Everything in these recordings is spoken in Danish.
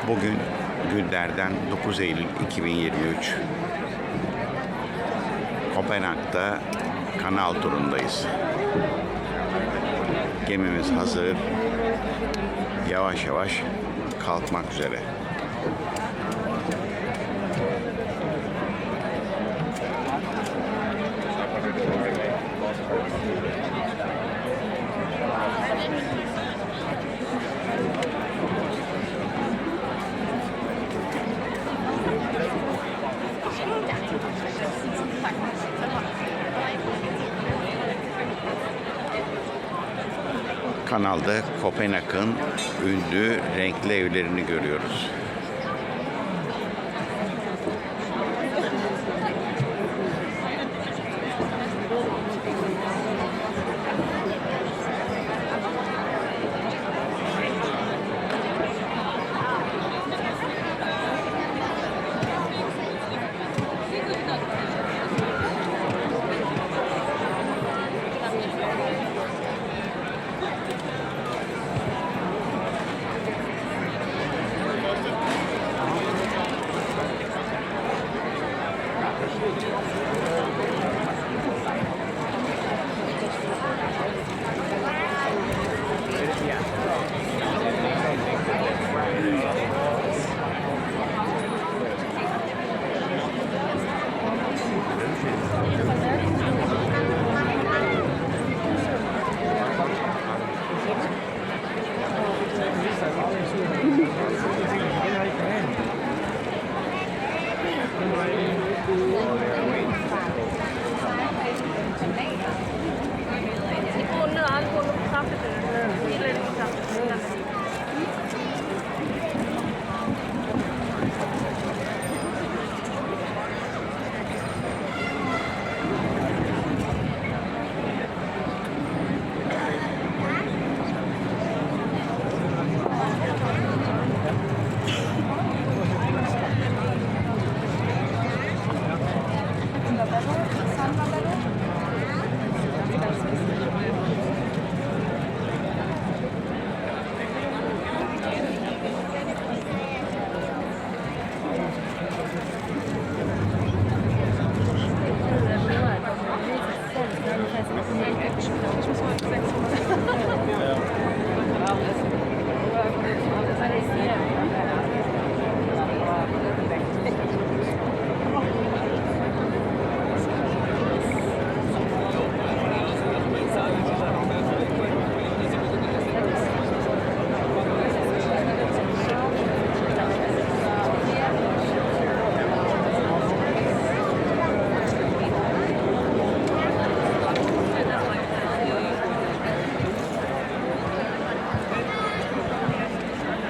Bugün günlerden 9 Eylül 2023. Kopenhag'da kanal turundayız. Gemimiz hazır. Yavaş yavaş kalkmak üzere. Kanalda Kopenhag'ın ünlü renkli evlerini görüyoruz.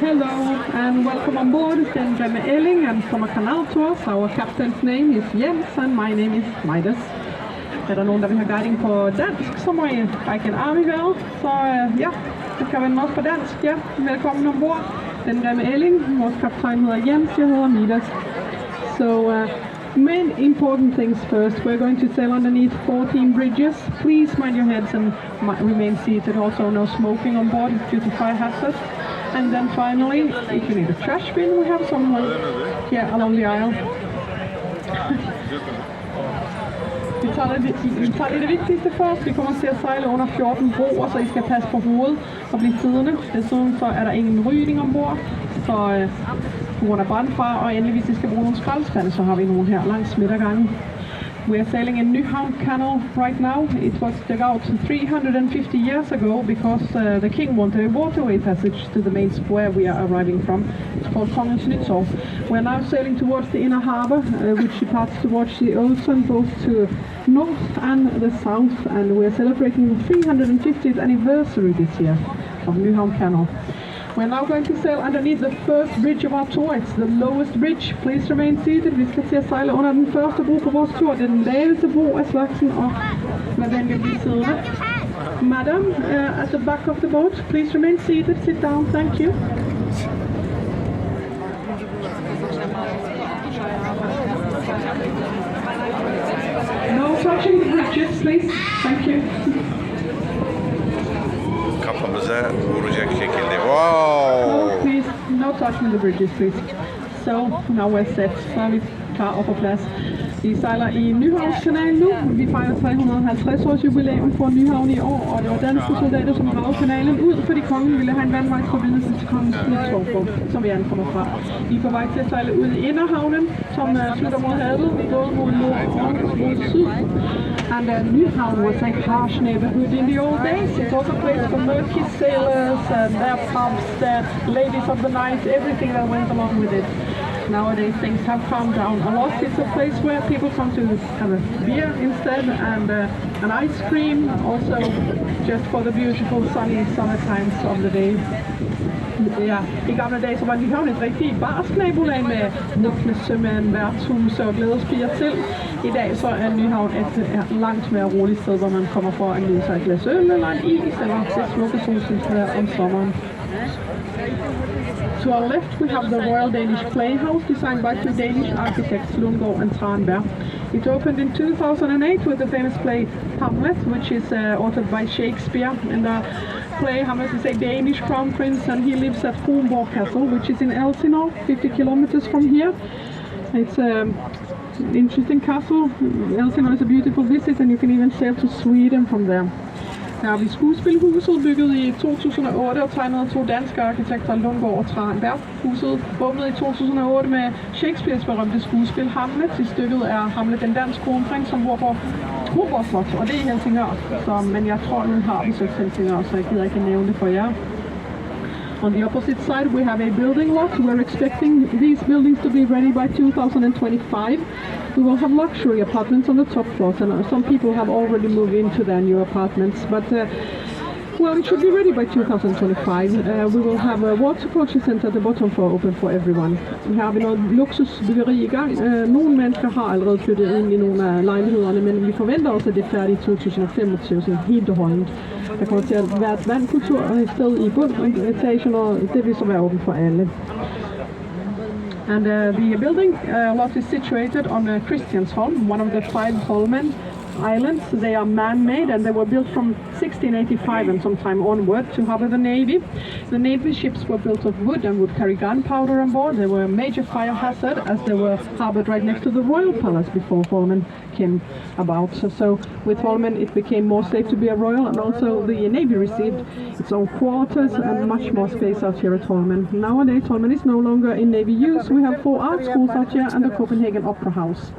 Hello and welcome on board. I'm Remme Elling and from a kanal tour. Our captain's name is Jens and my name is Midas. Er der nogen, der vil have guiding på dansk, så må I række en arm i vejret. Så ja, det kan vende også på dansk. Ja, velkommen ombord. Den Remme Elling, vores kaptajn hedder Jens, jeg hedder Midas. So main important things first. We're going to sail underneath 14 bridges. Please mind your heads and remain seated. Also no smoking on board due to fire hazard. And then finally, if you need a trash bin, we have some here along the aisle. Vi tager lige det vigtigste først. Vi kommer til at sejle under 14 broer, så I skal passe på hovedet og blive siddende. Desuden så er der ingen rygning ombord, så på grund af brandfare. Og endelig, hvis I skal bruge nogle skraldespande, så har vi nogle her langs midtergangen. We are sailing in Nyhavn Canal right now. It was dug out 350 years ago because the king wanted a waterway passage to the main square we are arriving from. It's called Kongens Nytorv. We're now sailing towards the inner harbour, which departs towards the ocean, both to north and the south. And we're celebrating the 350th anniversary this year of Nyhavn Canal. We're now going to sail underneath the first bridge of our tour. It's the lowest bridge. Please remain seated. Vi skal til at sejle under den første bro på vores tur. Det er den laveste bro af slagsen, og vær venlig at blive siddende. Madam, at the back of the boat, please remain seated. Sit down. Thank you. No touching the bridges, please. Thank you. Kafamıza vuracak şekilde. Wow! No, please. No touch. crossing the bridges, please. So, now we're set. Så er vi klar og på plads. Vi sejler i Nyhavnskanalen nu. Vi fejrer 350 års jubilæum for Nyhavn i år, og det var danske soldater, som gravede kanalen ud, fordi kongen ville have en vandvejsforbindelse til kongens Knudtorv, som vi ankommer fra. Vi er på vej til at sejle ud i Inderhavnen, som slutter mod havet, både mod nord og mod syd. And Nyhavn was a harsh neighborhood in the old days. It was a place for murky sailors and their pubs, their ladies of the night, everything that went along with it. Nowadays things have calmed down a lot. It's a place where people come to have a beer instead and an ice cream, also just for the beautiful sunny summer times of the day. Ja, i gamle dage så var Nyhavn et rigtig barsk nabolag med mugne sømænd, værtshuse og glædespiger til. I dag så er Nyhavn et langt mere roligt sted, hvor man kommer for at nyde sig et glas øl eller en is eller det smukke solskinsvejr om sommeren. To our left, we have the Royal Danish Playhouse, designed by two Danish architects, Lundgaard and Tranberg. It opened in 2008 with the famous play Hamlet, which is authored by Shakespeare. In the play, Hamlet is a Danish crown prince, and he lives at Kronborg Castle, which is in Elsinore, 50 kilometers from here. It's an interesting castle. Elsinore is a beautiful visit, and you can even sail to Sweden from there. Her har vi skuespilhuset, bygget i 2008 og tegnet af to danske arkitekter, Lundgaard og Tranberg. Huset åbnede i 2008 med Shakespeares berømte skuespil Hamlet. I stykket er Hamlet en dansk kronprins, som bor på Kronborg Slot, og det er i Helsingør. Men jeg tror, nu har besøgt Helsingør, så jeg gider ikke nævne det for jer. On the opposite side, we have a building lot. We're expecting these buildings to be ready by 2025. We will have luxury apartments on the top floors, and some people have already moved into their new apartments. But well, it should be ready by 2025. We will have a water culture center at the bottom floor open for everyone. Her har vi noget luksusbyggeri i gang. Nogle mennesker har allerede flyttet ind i nogle af lejlighederne, men vi forventer også, at det er færdigt i 2025, så helt og holdent. Der kommer til at være et vandkultur i stedet i bundetagen, og det vil så være åbent for alle. And the building lot is situated on Christiansholm, one of the 5 Holmen islands. They are man-made and they were built from 1685 and sometime onward to harbour the Navy. The Navy ships were built of wood and would carry gunpowder on board. They were a major fire hazard as they were harboured right next to the royal palace before Holmen came about. So with Holmen it became more safe to be a royal, and also the Navy received its own quarters and much more space out here at Holmen. Nowadays Holmen is no longer in Navy use. We have 4 art schools out here and the Kopenhagen Opera House.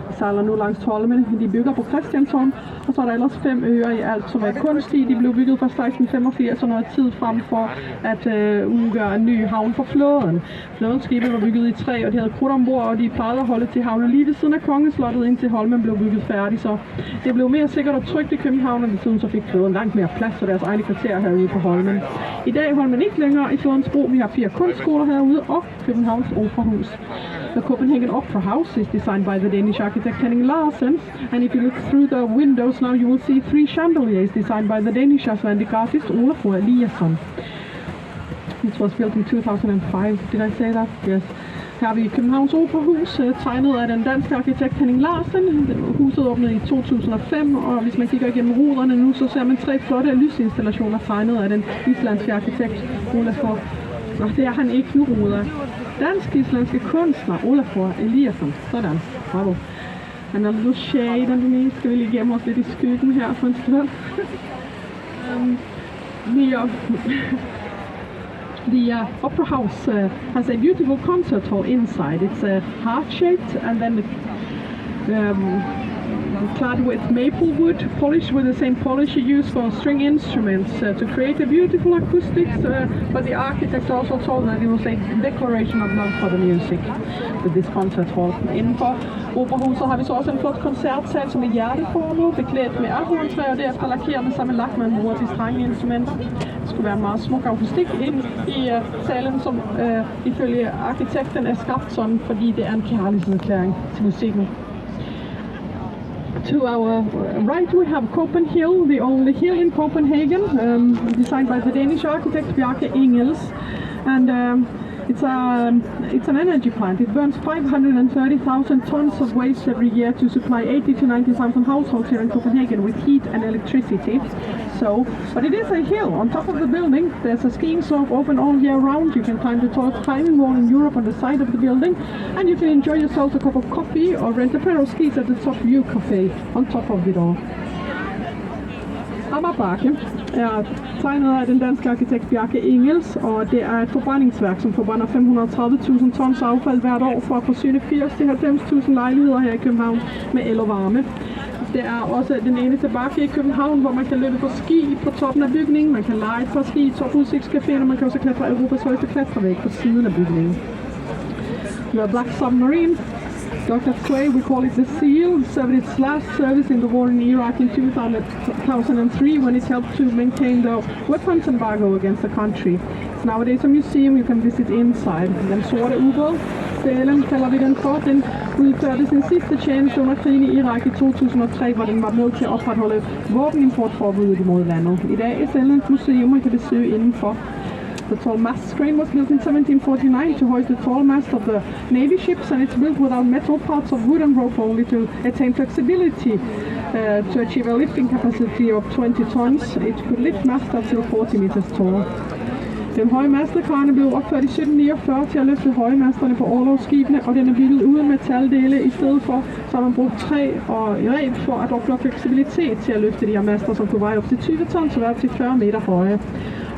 Vi sejler nu langs Holmen. De bygger på Christiansholm, og så er der ellers 5 øer i alt, som er kunstige. De blev bygget fra 1685 og noget tid frem for at udgøre en ny havn for flåden. Flådens skibe var bygget i træ, og de havde krudt ombord, og de plejede at holde til havnen lige ved siden af kongeslottet, indtil Holmen blev bygget færdig. Så det blev mere sikkert og trygt i København, og desuden så fik flåden langt mere plads til deres egne kvarterer herude på Holmen. I dag er Holmen ikke længere i flådens brug. Vi har 4 kunstskoler herude og Københavns Operahus. The Copenhagen Opera House is designed by the Danish architect Henning Larsen, and if you look through the windows now you will see 3 chandeliers designed by the Danish Icelandic artist Olaf Eliasson. It was built in 2005, did I say that? Yes. Her har vi Københavns Operahus, tegnet af den danske arkitekt Henning Larsen. Huset åbnede i 2005, og hvis man kigger igennem ruderne nu, så ser man 3 flotte lysinstallationer tegnet af den islandske arkitekt Olaf. Nå, det er han ikke nu, ruder. Dansk-islandske kunstner Olaf Eliasson. Sådan, bravo. And a little shade underneath. Skal vi lige gemme os lidt i skyggen her for en stund. The Opera House has a beautiful concert hall inside. It's heart-shaped and then clad with maple wood, polished with the same polish you use for string instruments to create a beautiful acoustics. But the architect also told that it was a declaration of love for the music with this concert hall. Inden for Operahuset har vi så også en flot koncertsal, som er hjerteformet, beklædt med ahorntræ og derefter lakeret med samme lak, man bruger til strengeinstrumenter. Det skulle være en meget smuk akustik ind i salen, som ifølge arkitekten er skabt sådan, fordi det er en kærlighedserklæring til musikken. To our right we have Kopenhag, the only hill in Copenhagen, designed by the Danish architect Bjarke Ingels. And It's an energy plant. It burns 530,000 tons of waste every year to supply 80 to 90,000 households here in Copenhagen with heat and electricity. But it is a hill on top of the building. There's a skiing slope open all year round. You can climb the tallest climbing wall in Europe on the side of the building, and you can enjoy yourself a cup of coffee or rent a pair of skis at the Top View Cafe on top of it all. Amagerbakke er tegnet af den danske arkitekt Bjarke Ingels, og det er et forbrændingsværk, som forbrænder 530.000 tons affald hvert år for at forsyne 80-90.000 lejligheder her i København med el og varme. Det er også den eneste bakke i København, hvor man kan løbe på ski på toppen af bygningen, man kan lege et par ski i topudsigtscaféen, og man kan også klatre Europas højeste klatrevæg på siden af bygningen. We have Black Submarine. Dr. Quay, we call it the SEAL, served its last service in the war in Iraq in 2003 when it helped to maintain the weapons embargo against the country. It's nowadays a museum you can visit inside. Den sorte ubåd, Sælen kalder vi den for, den udførte sin sidste tjeneste under krigen i Irak i 2003, hvor den var med til at opretholde våbenimportforbuddet imod landet. I dag er Sælen et museum, man kan besøge indenfor. The tall mast crane was built in 1749 to hoist the tall mast of the Navy ships, and it's built without metal parts of wood and rope only to attain flexibility to achieve a lifting capacity of 20 tons. It could lift mast up to 40 meters tall. Den høje mastekrane blev opført i 1749 til at løfte højmasterne på orlogsskibene, og den er bygget uden metaldele i stedet for, så har man brugt træ og reb for at opnå fleksibilitet til at løfte de her master, som kunne veje op til 20 tons og være op til 40 meter høje.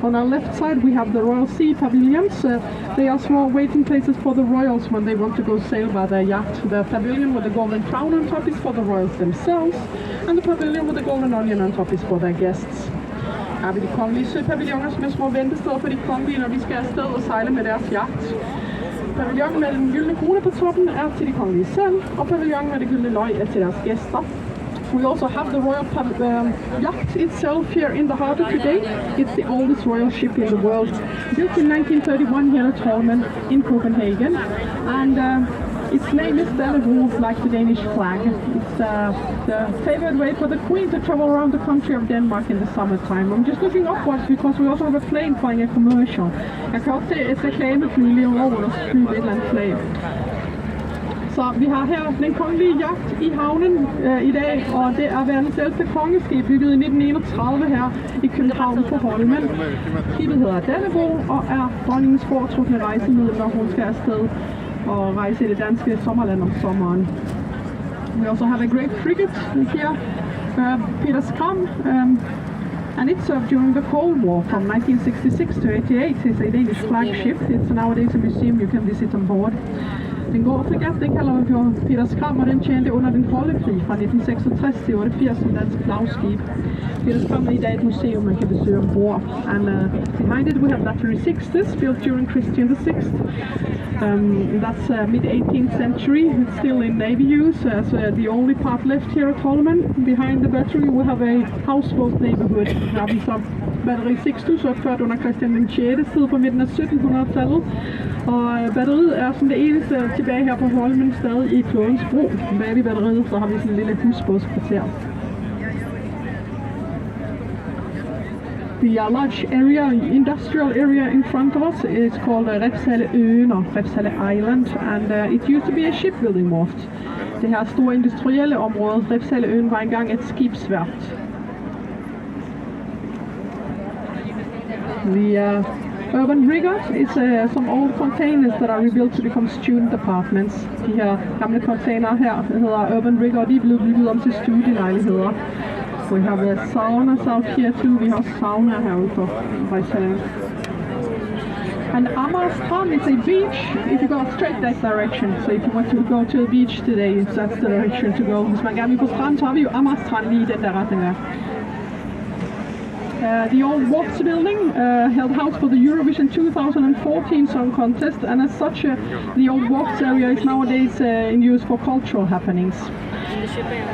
On our left side we have the Royal Sea Pavilions. They are small waiting places for the royals when they want to go sail by their yacht. The pavilion with the golden crown on top is for the royals themselves, and the pavilion with the golden onion on top is for their guests. Her er de kongelige søpavilloner, som er små ventesteder for de kongelige, når de skal afsted og sejle med deres yacht. Pavillonen med den gyldne krone på toppen er til de kongelige selv, og pavillonen med det gyldne løg er til deres gæster. We also have the royal yacht itself here in the harbor today. It's the oldest royal ship in the world, built in 1931 here at Holmen in Copenhagen, and its name is Dannebro, like the Danish flag. It's the favored way for the Queen to travel around the country of Denmark in the summertime. I'm just looking upwards because we also have a plane flying a commercial. Jeg kan også se et reklamefly lige over og flyve et eller andet flag. Så vi har her den kongelige jagt i havnen i dag, og det er verdens ældste kongeskib, bygget i 1931 her i København på Holmen. Skibet hedder Dannebro og er dronningens foretrukne rejsemiddel, når hun skal afsted og rejse i det danske sommerland om sommeren. We also have a great frigate here, Peters Kram, and it served during the Cold War from 1966 to 88. It's a Danish flagship. It's nowadays a museum you can visit on board. Den grå fregat, den kalder vi for Peters Kram, og den tjente under den kolde krig fra 1966 til 88 som dansk flagskib. Peters Kram er i dag et museum, man kan besøge ombord. And behind it we have Battery 6, built during Christian VI. That's mid-18th century. It's still in Navy use as the only part left here at Holmen. Behind the battery we have a houseboat neighborhood. Her har vi så Batteri 6 opført under Christian den 6. side på midten af 1700-tallet. Og batteriet er som det eneste tilbage her på Holmen stadig i flådens bro. Bag ved batteriet så har vi sådan en lille husbådskvarter. The large area, industrial area in front of us is called Refshaleøen or Refshale Island, and it used to be a shipbuilding wharf. Det her store industrielle område, Refshaleøen, var engang et skibsværft. The urban riggers is some old containers that are rebuilt to become student apartments. De her gamle container her hedder urban rigger, og de er blevet bygget om til studielejligheder. We have saunas out here too. We have sauna herude på Refshale. And Amager Strand is a beach if you go straight that direction. So if you want to go to the beach today, that's the direction to go. Hvis man gerne vil på strand, så har vi jo Amager Strand lige i den der retning der. The old Wharfs building held house for the Eurovision 2014 Song Contest, and as such the old Wharfs area is nowadays in use for cultural happenings.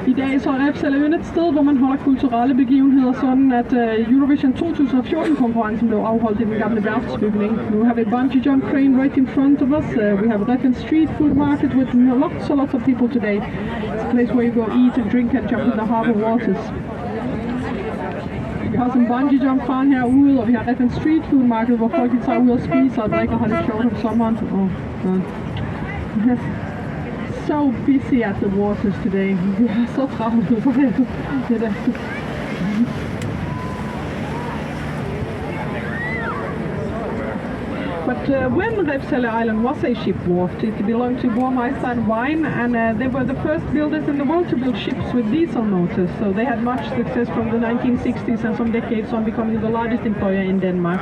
I dag så er Refshaleøen et sted, hvor man holder kulturelle begivenheder, sådan at Eurovision 2014-konkurrencen blev afholdt i den gamle værftsbygning. We have a bungee jump crane right in front of us. We have a Reffen street food market with lots of people today. It's a place where you go eat and drink and jump in the harbor waters. Vi har sådan en bungee jump faren herude, og vi har rigtig en street food marked, hvor folk tager ud og spiser og drikker og har det sjovt om sommeren. So busy at the waters today. Vi er så travlt på det. But when Repsele Island was a ship wharf, it belonged to Bormeister Wine, and they were the first builders in the world to build ships with diesel motors. So they had much success from the 1960s and some decades on, becoming the largest employer in Denmark.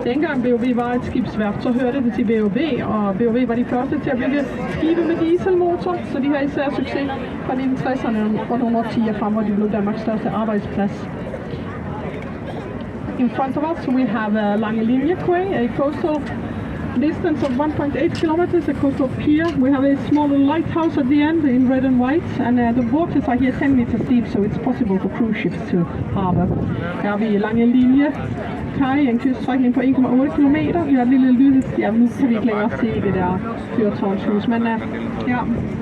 Dengang BOV var et skibsværft, så hørte det til BOV, og BOV var de første til at bygge skibe med dieselmotor, så de har især succes fra 1960'erne og nogle årtier frem, hvor de blev Danmarks største arbejdsplads. In front of us we have Langelinje Quay, a coastal distance of 1.8 kilometers, a coastal pier. We have a small little lighthouse at the end in red and white, and the waters are here 10 meters deep, so it's possible for cruise ships to harbor. Her har vi Langelinje Kaj, en kyststrækning på 1,8 kilometer. Vi har et lille lyd, ja, nu kan vi ikke længere se det der fyrtårnshus, men ja,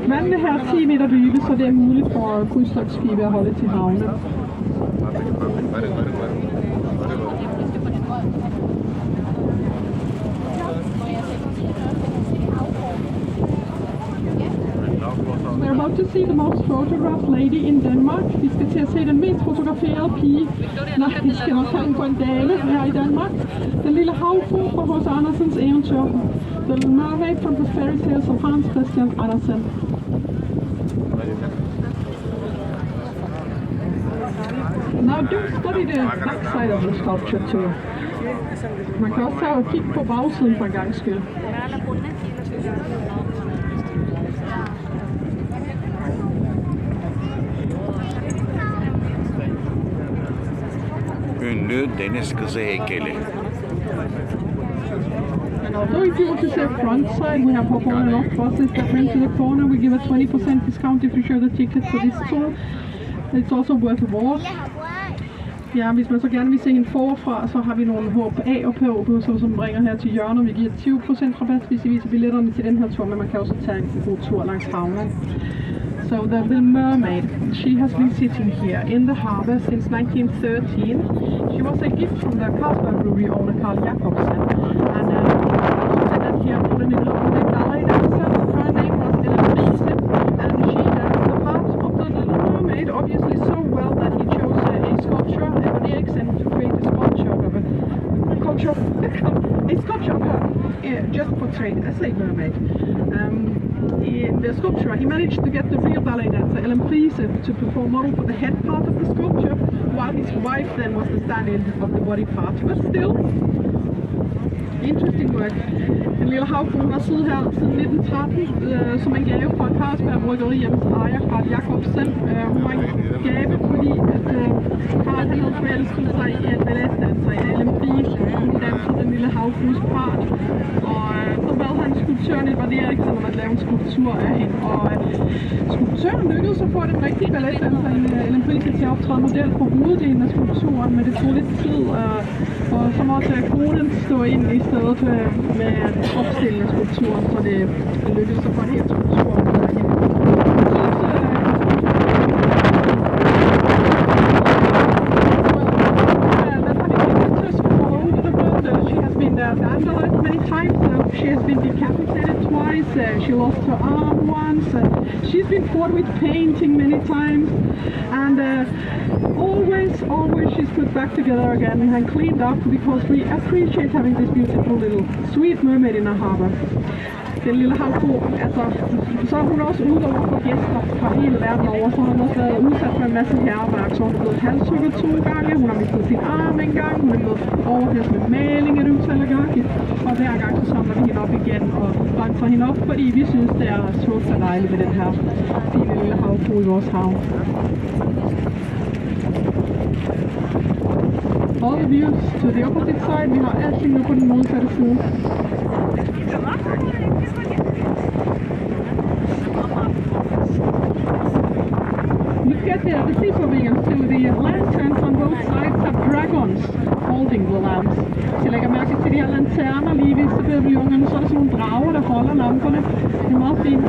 vandene her er 10 meter dybe, så det er muligt for krydstogtskibe at holde til havne. We're about to see the most photographed lady in Denmark. Vi skal til at se den mest fotograferede pige. Nej, vi skal nok kalde på en dame her i Danmark. Den lille havfru fra H.C. Andersens eventyr. The Little Mermaid from the Fairy Tales of Hans Christian Andersen. Now do study the back side of the sculpture too. Man kan også tage og kigge på bagsiden for en gangs skyld. Ünlü deniz kızı heykeli. And although if you want to see front side, we have hop on and off buses that run to the corner. We give a 20% discount if you show the ticket for this tour. It's also worth a walk. Ja, hvis man så gerne vil se hende forfra, så har vi nogle HPA og PO-busser, som bringer her til hjørnet. Vi giver 20% rabat, hvis I viser billetterne til den her tur, men man kan også tage en god tur langs havnen. So the Little Mermaid, she has been sitting here in the harbour since 1913. She was a gift from the Carlsberg brewery owner Carl Jacobsen, and said that he had fallen in love with a ballet dancer. Her name was Ellen Riese, and she danced the part of the Little Mermaid obviously so well that he chose a sculpture, Evan Eriksen, to create a sculpture of her, just portrayed as a mermaid. In the sculpture, he managed to get the real ballet dancer Ellen Riese to perform model for the head part of the sculpture, while his wife then was the stand-in of the body part. But still, interesting work. Den lille havfru har siddet her siden 1913 som en gave fra Carlsberg Bryggeriernes ejer, Carl Jacobsen. Hun var en gave, fordi at Carl havde forelsket sig i en balletdanser, Ellen Riese, og hun dansede den lille havfrus part. Og så bad han skulptøren Edvard Eriksen om at lave en skulptur af hende. Og skulptøren lykkedes at få den rigtige balletdanser, Ellen Riese, til at optræde model for hoveddelen af skulpturen, men det tog lidt tid. Og så måtte konen stå ind i stedet med at opstille skulpturen, så det lykkedes at få helt skulpturen med hende. Vandalized many times, she has been decapitated twice, she lost her arm once, she's been fought with painting many times, and always she's put back together again and cleaned up, because we appreciate having this beautiful little sweet mermaid in our harbour. Den lille havfru, altså, så er hun også ude over for gæster fra hele verden over, så har hun også været udsat for en masse hærværk, så hun er blevet halshugget 2 gange, hun har mistet sin arm en gang, hun er blevet overhældt med maling et utal af gange, og hver gang så samler vi hende op igen og renser hende op, fordi vi synes, det er smukt og dejligt med den her fine lille havfru i vores havn. All the views to the opposite side, vi har alting nu på den modsatte side. Look at the sea pavilions too. The lanterns on both sides have dragons holding the lamps. Hvis jeg lægger mærke til de her lanterner lige ved paviljonerne, så er der sådan nogle drager, der holder lamperne. Det er meget fint.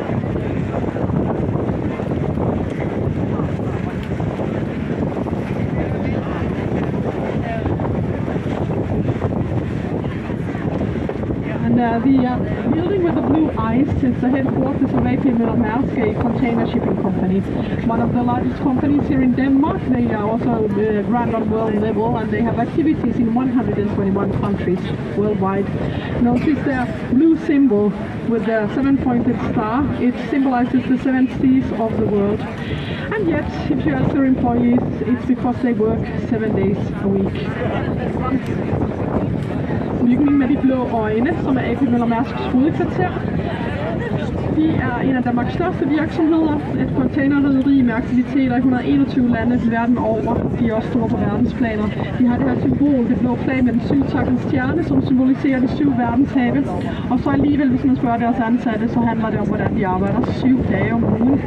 building with the blue eyes is the headquarters of AP Møller Mærsk, a container shipping company. One of the largest companies here in Denmark. They are also grand on world level, and they have activities in 121 countries worldwide. Notice their blue symbol with the seven-pointed star. It symbolizes the seven seas of the world. And yet, if you ask their employees, it's because they work 7 days a week. Bygningen med de blå øjne, som er AP Møller Mærsks hovedkvarter. De er en af Danmarks største virksomheder, et containerrederi med aktiviteter i 121 lande verden over. De er også store på verdensplaner. De har det her symbol, det blå flag med den syvtakkede stjerne, som symboliserer de 7 verdenshave. Og så alligevel, hvis man spørger deres ansatte, så handler det om, hvordan de arbejder 7 dage om ugen.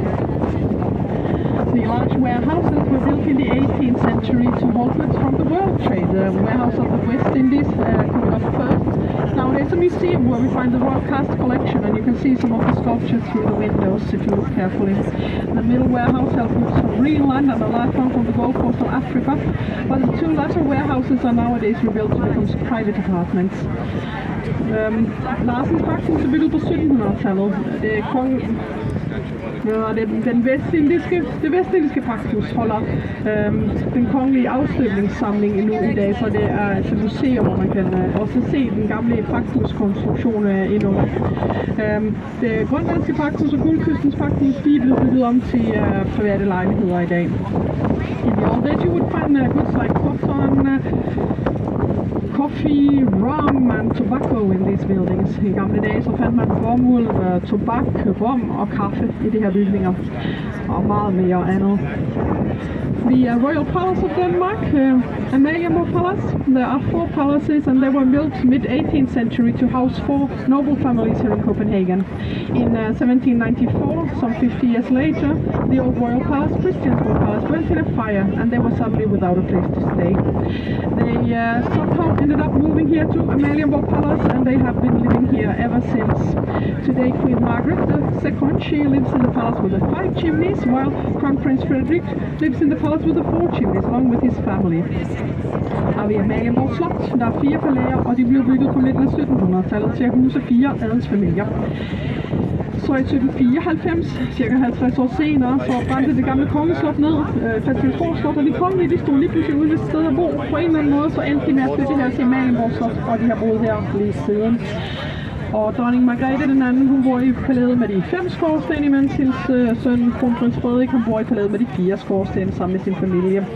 The large warehouses were built in the 18th century to hold goods from the world trade. The warehouse of the West Indies coming up first. Nowadays a museum where we find the rock cast collection, and you can see some of the sculptures through the windows if you look carefully. The middle warehouse held goods from Greenland and the last one from the Gold Coast of Africa, but the 2 latter warehouses are nowadays rebuilt to become private apartments. Larsens pakhus er bygget på 1700-tallet. Det vestindiske pakhus holder den kongelige afstøbningssamling endnu i dag, så det er et museum, hvor man kan også se den gamle pakhuskonstruktion endnu. Det grønlandske pakhus og Guldkystens pakhus, de er blevet bygget om til private lejligheder i dag. In the old days you would find goods like cotton, coffee, rum and tobacco in these buildings. I gamle dage så fandt man bomuld, tobak, rom og kaffe i de her bygninger. Og meget mere andet. The Royal Palace of Denmark, Amalienborg Palace. There are 4 palaces and they were built mid-18th century to house 4 noble families here in Copenhagen. In 1794, some 50 years later, the old Royal Palace, Christiansborg Palace, went in a fire and they were suddenly without a place to stay. They somehow ended up moving here to Amalienborg Palace and they have been living here ever since. Today Queen Margaret II, she lives in the palace with the 5 chimneys, while Crown Prince Frederik lives in the palace with the 4 chimneys, along with his family. Har vi Amalienborg Slot. Der er 4 palæer, og de blev bygget på midten af 1700-tallet til at huse 4 adelsfamilier. Så i 1794, cirka 50 år senere, så brændte det gamle kongeslot ned, Christiansborg Slot, og de kongelige, de stod lige pludselig ude ved et sted at bo. På en eller anden måde, så endte de med at flytte her til Amalienborg Slot, og de har boet her lige siden. Og dronning Margrethe den anden, hun bor i palæet med de 5 skorsten, imens hendes søn, kronprins Frederik, han bor i palæet med de 4 skorsten sammen med sin familie.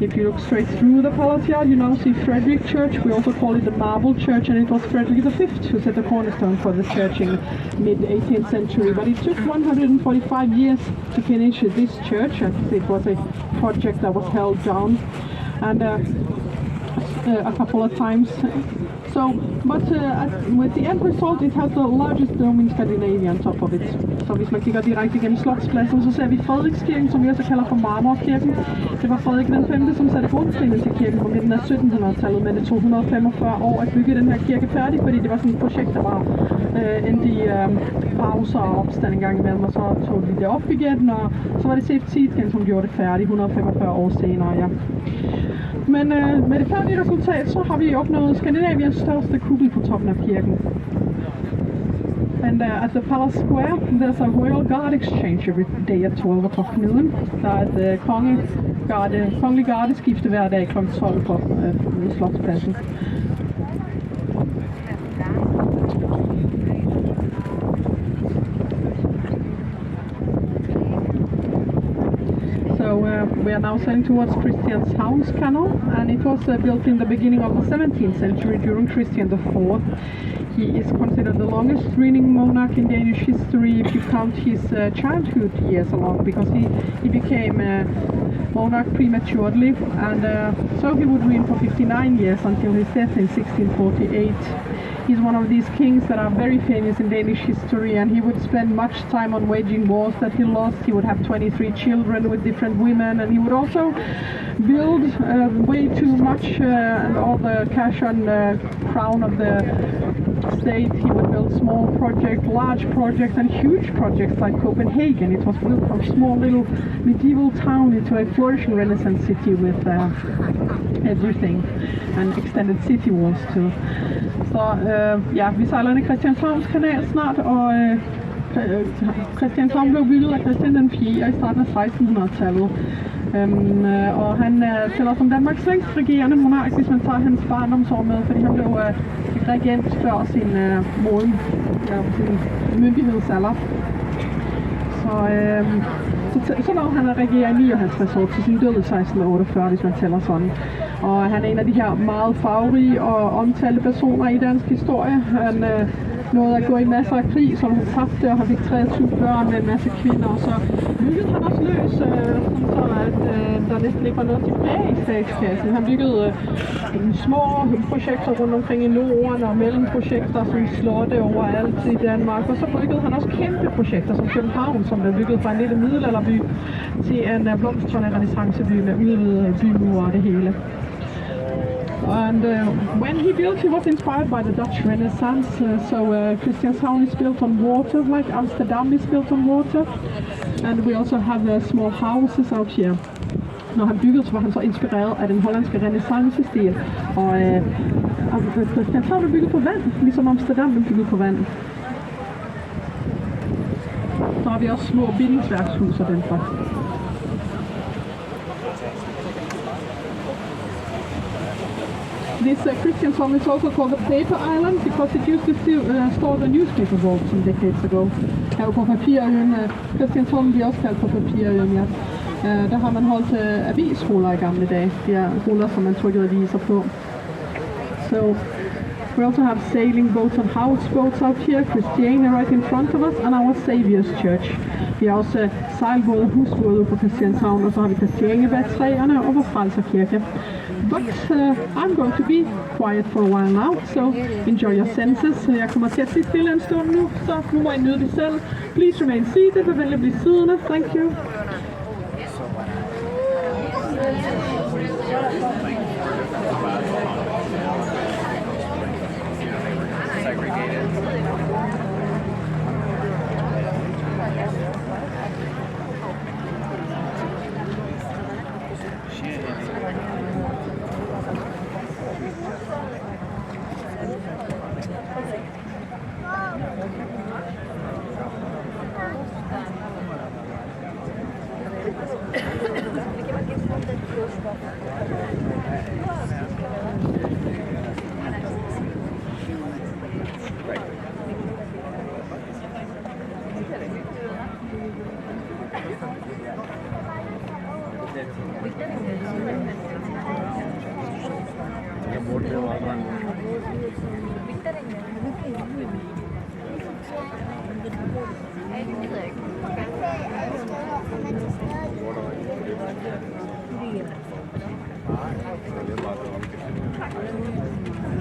If you look straight through the palace yard, you now see Frederick Church. We also call it the Marble Church, and it was Frederick V who set the cornerstone for the church in mid-18th century. But it took 145 years to finish this church, and it was a project that was held down and a couple of times. But with the end result, it has the largest dome in Scandinavia on top of it. Så hvis man kigger direkte gennem Slotspladsen, så ser vi Frederikskirken, som vi også kalder for Marmorkirken. Det var Frederik den 5., som satte grundstenen til kirken på midten af 1700-tallet, men det tog 145 år at bygge den her kirke færdig, fordi det var sådan et projekt, der var endte i pauser og opstand en gang imellem, og så tog de det op igen, og så var det CFC-tjen, som gjorde det færdigt 145 år senere, ja. Men med det færdige resultat, så har vi opnået Skandinaviens største kuppel på toppen af kirken. And at the Palace Square, there's a Royal Guard exchange every day at 12 o'clock noon. Der er et kongelig gardeskifte hver dag kl. 12 på Slotspladsen. We are now sailing towards Christianshavn's canal, and it was built in the beginning of the 17th century during Christian IV. He is considered the longest reigning monarch in Danish history if you count his childhood years along, because he became monarch prematurely, and so he would reign for 59 years until his death in 1648. He's one of these kings that are very famous in Danish history, and he would spend much time on waging wars that he lost. He would have 23 children with different women, and he would also build way too much and all the cash on the crown of the state. He would build small projects, large projects, and huge projects like Copenhagen. It was built from a small little medieval town into a flourishing Renaissance city with everything, and extended city walls too. Så ja, vi sejler ind i Christianshavns kanal snart, og Christianshavn blev bygget af Christian den 4. i starten af 1600-tallet. Og han tæller som Danmarks længst regerende monark, hvis man tager hans barndomsår med, fordi han blev regent før sin myndighedsalder. Så når han at regere i 59 år til sin død i 1648, hvis man tæller sådan. Og han er en af de her meget farverige og omtalte personer i dansk historie. Han nåede at gå i masser af krig, som han tabte, og han fik 23 børn med en masse kvinder, og så byggede han også løs, sådan så at der næsten ikke var noget tilbage i statskassen. Han byggede små projekter rundt omkring i Norden, og mellemprojekter som slotte overalt i Danmark, og så byggede han også kæmpe projekter som København, som blev bygget fra en lille middelalderby til en blomstrende renæssanceby med udvidede bymure og det hele. And when he built, he was inspired by the Dutch Renaissance. Christianshavn is built on water, like Amsterdam is built on water. And we also have small houses out here. Når han byggede, så var han så inspireret af den hollandske renæssancestil. Og Christianshavn er bygget på vand, ligesom Amsterdam er bygget på vand. Så har vi også små bindingsværkshus og den slags. This Christianshavn is also called the Paper Island because it used to store the newspaper vault some decades ago. Her på Papirøen, Christianshavn bliver også kaldt på Papirøen, ja. Der har man holdt avisruller i gamle dage. De er ruller, som man trykkede aviser på. So we also have sailing boats and houseboats out here, Christiania right in front of us, and our Saviour's Church. Vi har også sejlbåde og husbåde på Christianshavn, og så har vi Christianiabærtræerne og vores Frelserkirke. But I'm going to be quiet for a while now, so enjoy your senses. Jeg kommer til at sidde stille en stund nu, så nu må I nyde det selv. Please remain seated, vær venlig at blive siddende. Thank you.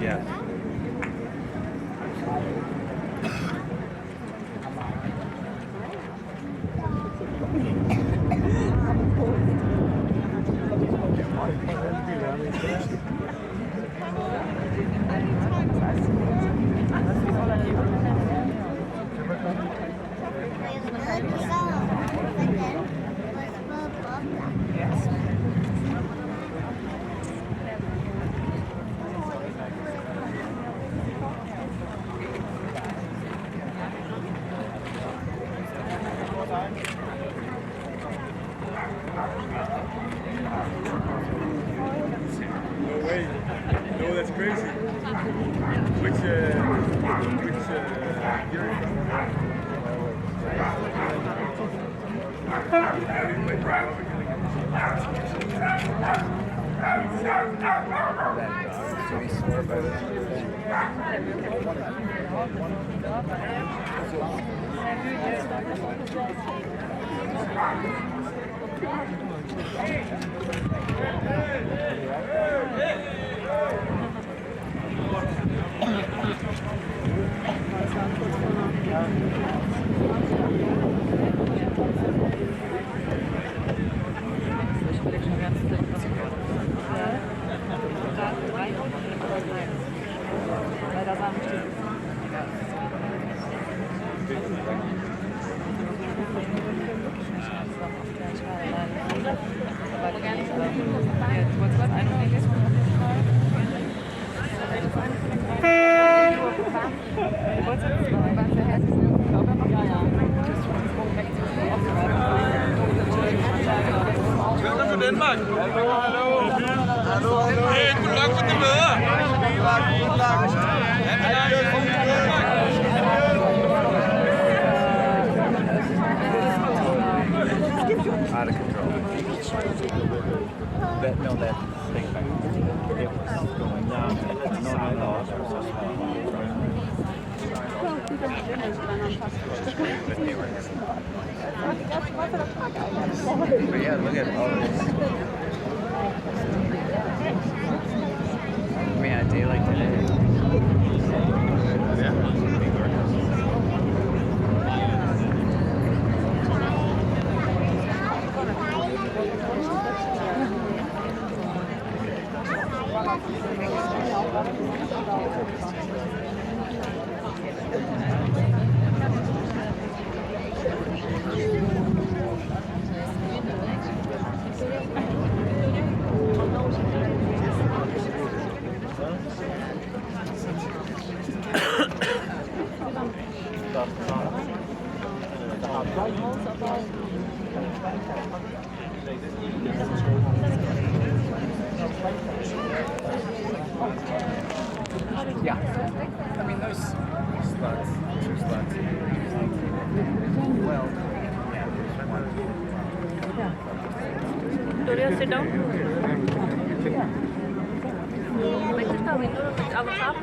Yes. Danmark. Hallo. Hey, god luck med det møde. Out of control. That thing back. It was going down. But yeah, look at all this. I mean, a day like today. Yeah, I mean those slots, 2 slots. Well, Do you sit down? Mấy chiếc tàu mình nó áo pháp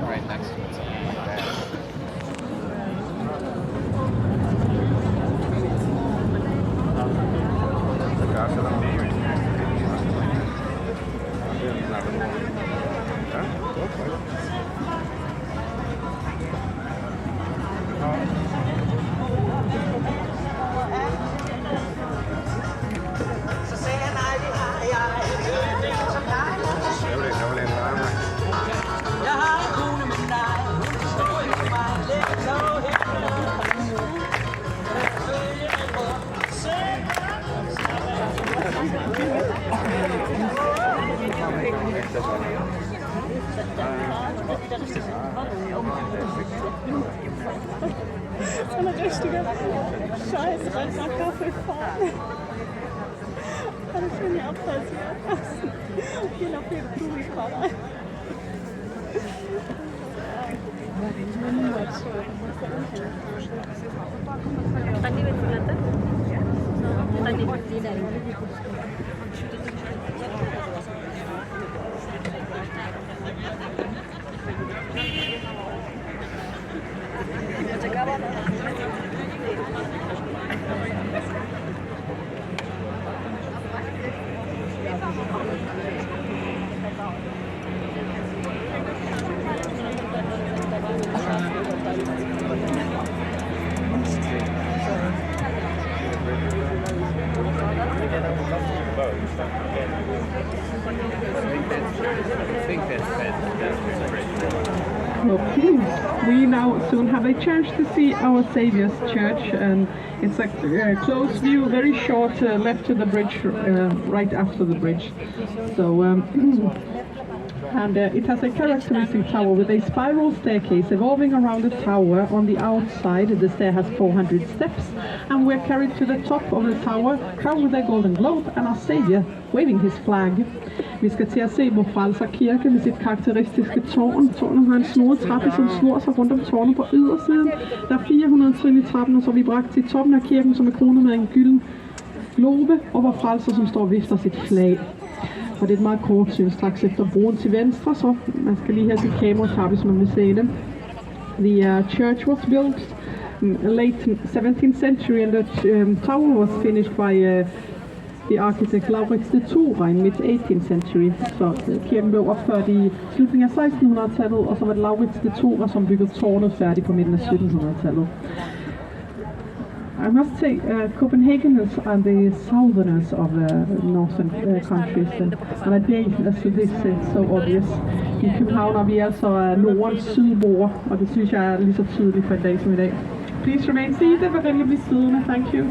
right next to it. So eine richtige Scheiße, Kartoffelform. Alles für die Abfallswert. Hier noch viel Turi-Fahrer. Tadi with Plata? Tadi. Okay, we now soon have a chance to see our Saviour's Church, and it's a close view, very short left to the bridge, right after the bridge. So, and it has a characteristic tower with a spiral staircase evolving around the tower. On the outside, the stair has 400 steps, and we're carried to the top of the tower, crowned with a golden globe, and our Saviour waving his flag. Vi skal til at se vor Frelser Kirke med sit karakteristiske tårn. Tårnet har en snoret trappe, som snor sig rundt om tårnet på ydersiden. Der er 400 trin i trappen, og så er vi bragt til toppen af kirken, som er kronet med en gylden globe, og vor Frelser, som står og vifter sit flag. Og det er et meget kort syn straks efter broen til venstre, så man skal lige have sit kamera oppe, hvis man vil se det. The church was built in late 17th century, and the tower was finished by the architect Laurits de Turu in mid 18th century. Så kirken blev opført i slutningen af 1600-tallet, og så var det Laurits de Turu, som byggede tårnet færdigt på midten af 1700-tallet. I must say, Copenhageners are the southerners of northern countries, and a day as this is so obvious. I København er vi altså Nordens sydboer, og det synes jeg er lige så tydeligt for en dag som i dag. Please remain seated, vær venlig at blive siddende. Thank you.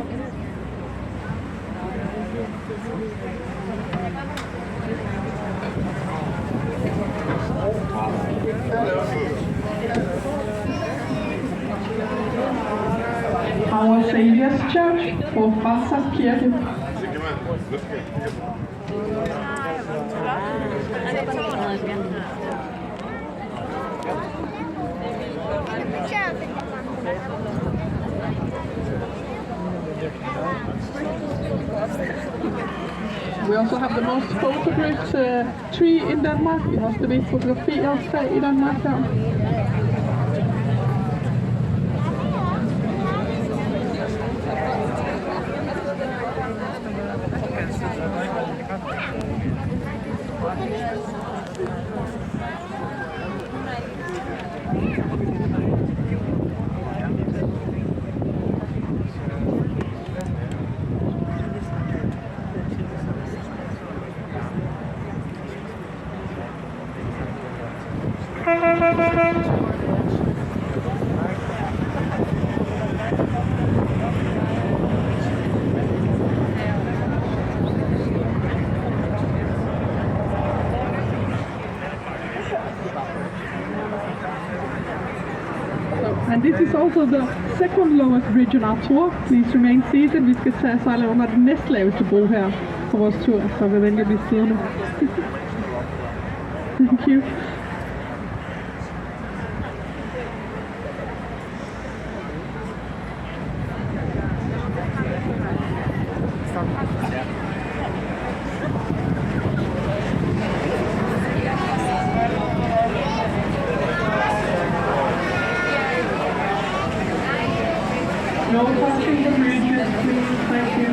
Our Saviour's Church, Vor Frelsers Kirke. We also have the most photographed tree in Denmark. Vi har også det mest fotograferede træ i Danmark her. And this is also the second lowest bridge on our tour. Please remain seated. Vi skal tage sejle under den næstlaveste bro her på vores tur, så vi vælger at blive siddende. Thank you. No touching the bridges, please. Thank you.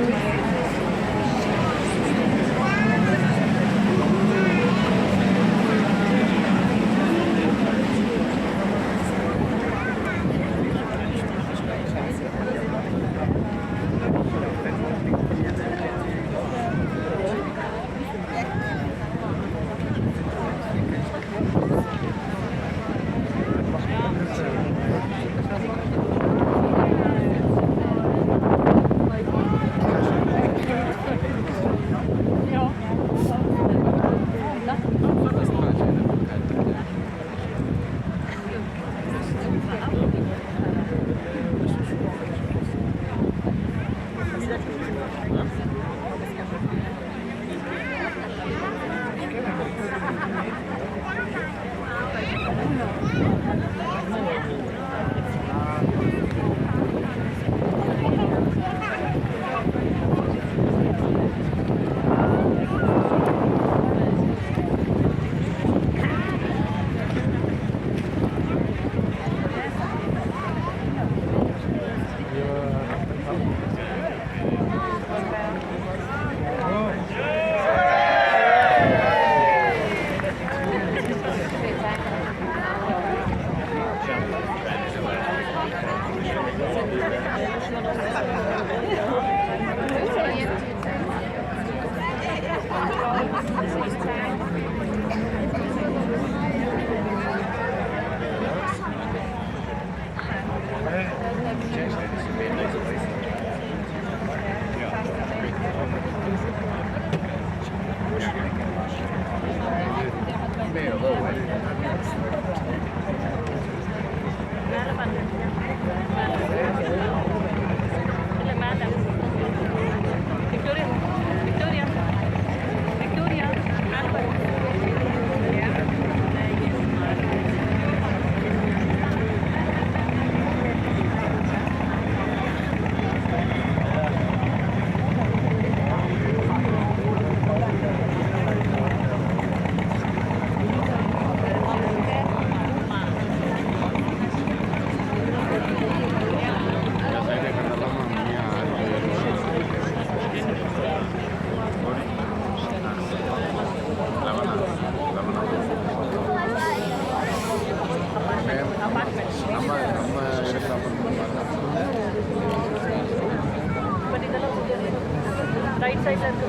right side la irukku.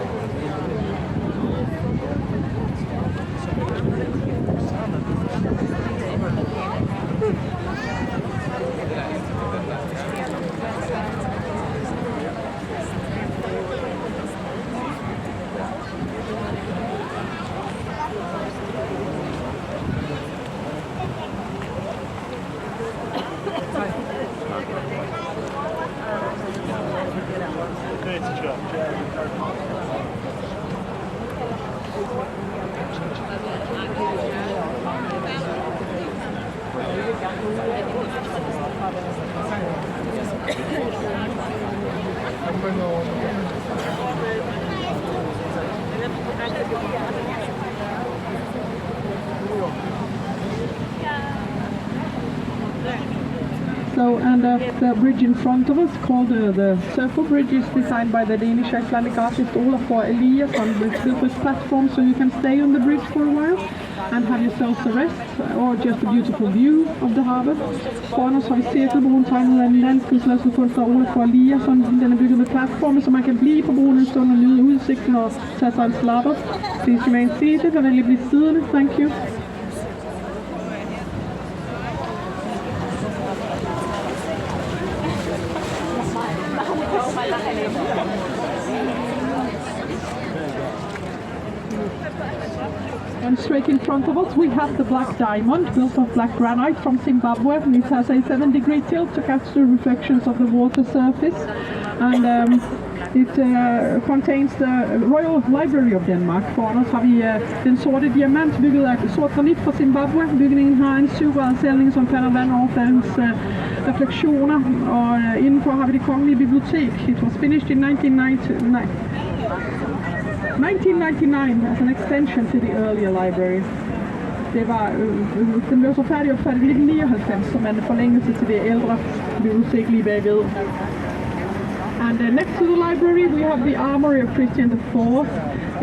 So, and the bridge in front of us, called the Circle Bridge, is designed by the Danish Icelandic artist Olaf Eliasson. It's built with platforms so you can stay on the bridge for a while and have yourselves a rest or just a beautiful view of the harbor. Foran os har vi Cirkelbroen, tegnet af en landskabskunstner Olaf Eliasson. Den er bygget med platforme, så man kan blive på broen en stund og nyde udsigten og tage sig en slapper. Please remain seated og venlig blive siddende. Thank you. And straight in front of us we have the black diamond, built of black granite from Zimbabwe. It has a 7-degree tilt to catch the reflections of the water surface, and it contains the Royal Library of Denmark. Foran os har vi den sorte diamant, bygget af sort granit fra Zimbabwe. Bygningen har en 7-gradsældning, som falder vand over faldens refleksioner, og indenfor har vi det kongelige bibliotek. It was finished in 1999 as an extension to the earlier library. Den blev så færdigopfattet i 1999 som en forlængelse til det ældre bibliotek lige bagved. And next to the library we have the armory of Christian IV.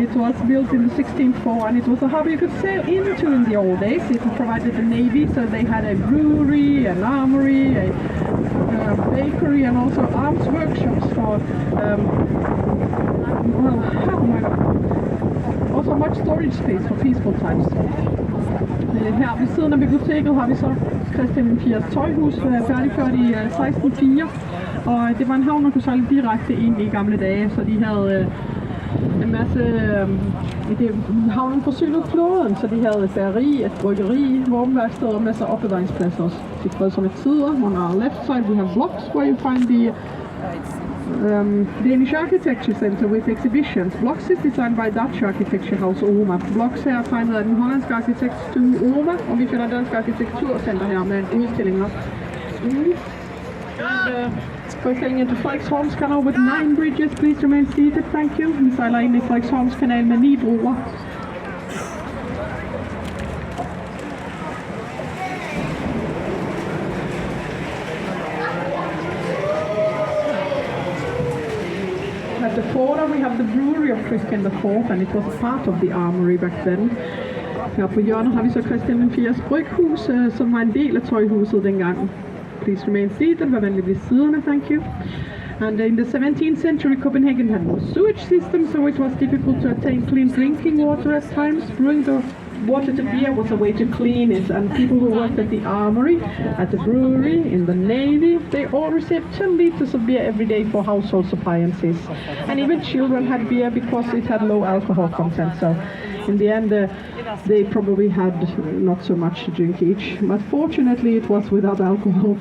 It was built in the 1604 and it was a harbor you could sail into in the old days. It provided the navy, so they had a brewery, an armory, a bakery and also arms workshops for also much storage space for peaceful times. Her ved siden af biblioteket har vi så Christian IV's tøjhus, færdigført i 1604, og det var en havn, der kunne sejle direkte ind i gamle dage, så de havde en masse... havnen forsynede flåden, så de havde et bageri, et bryggeri, våbenværksted og masser af opbevaringspladser også. De spredte sig med tider. On our left side we have blocks where you find the Danish Architecture Center with exhibitions. Blocks is designed by Dutch architecture house Oma. Blocks her er tegnet af den hollandske arkitektstue Oma, og vi finder Dansk Arkitekturcenter her med udstillinger. We're sailing into Frederiksholms Canal with 9 bridges. Please remain seated, thank you. Vi sejler ind i Frederiksholms Kanal med 9 broer. At the border we have the brewery of Christian IV, and it was part of the armory back then. Her på hjørnet har vi så Christian IV's bryghus, som var en del af tøjhuset dengang. Please remain seated, vær venlig blive siddende, thank you. And in the 17th century, Copenhagen had no sewage system, so it was difficult to attain clean drinking water at times. Brewing the water to beer was a way to clean it, and people who worked at the armory, at the brewery, in the navy, they all received 10 liters of beer every day for household appliances. And even children had beer because it had low alcohol content, so in the end they probably had not so much to drink each. But fortunately it was without alcohol.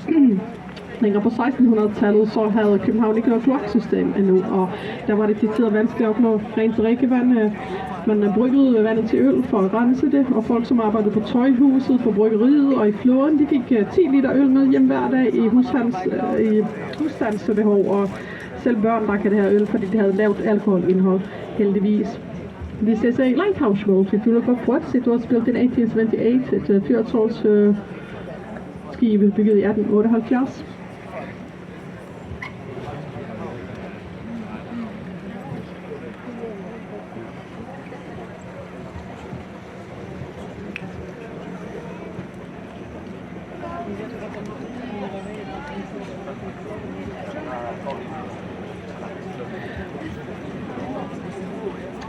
Længere på 1600-tallet så havde København ikke noget kloaksystem endnu, og der var det til tider vanskeligt at opnå rent drikkevand. Man bryggede vandet til øl for at rense det, og folk som arbejdede på tøjhuset, på bryggeriet og i flåden, de fik 10 liter øl med hjem hver dag i husstandsbehov, og selv børn drak det her øl, fordi det havde lavt alkoholindhold, heldigvis. This is a lighthouse boat. If you look upwards, it was built in 1878. It's a fyrtårnsskib bygget i 1878.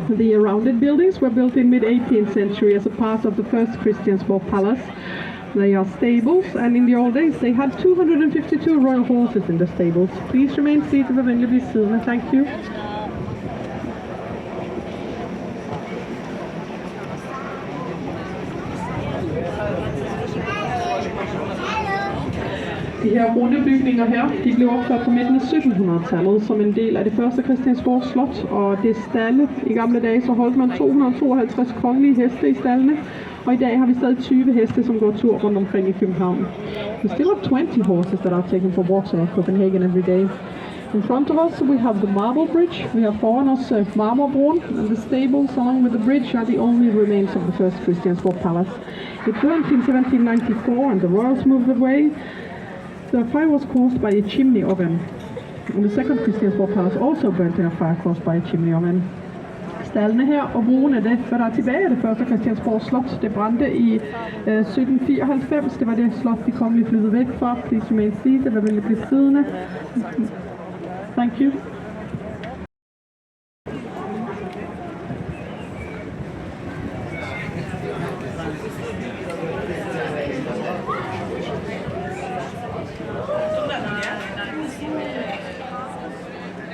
The rounded buildings were built in mid-18th century as a part of the first Christiansborg Palace. They are stables, and in the old days they had 252 royal horses in the stables. Please remain seated for venligvis siddende. Thank you. De her rundebygninger her, de blev opført på midten af 1700-tallet som en del af det første Christiansborg Slot, og det stalle. I gamle dage så holdt man 252 kongelige heste i stallene, og i dag har vi stadig 20 heste, som går tur rundt omkring i København. We still have 20 horses that are taken for walks around Copenhagen every day. In front of us we have the marble bridge, we have foran os Marmorbroen, and the stables along with the bridge are the only remains of the first Christiansborg Palace. It burnt in 1794 and the royals moved away. The fire was caused by a chimney oven. And the second Christiansborg Palace also burnt in a fire caused by a chimney oven. Stallene her og broen er det, hvad der er tilbage af det første Christiansborg Slot. Det brændte i 1794. Det var det slot, de kongelige flyttede væk fra. Please remain seated, der ville blive siddende. Thank you.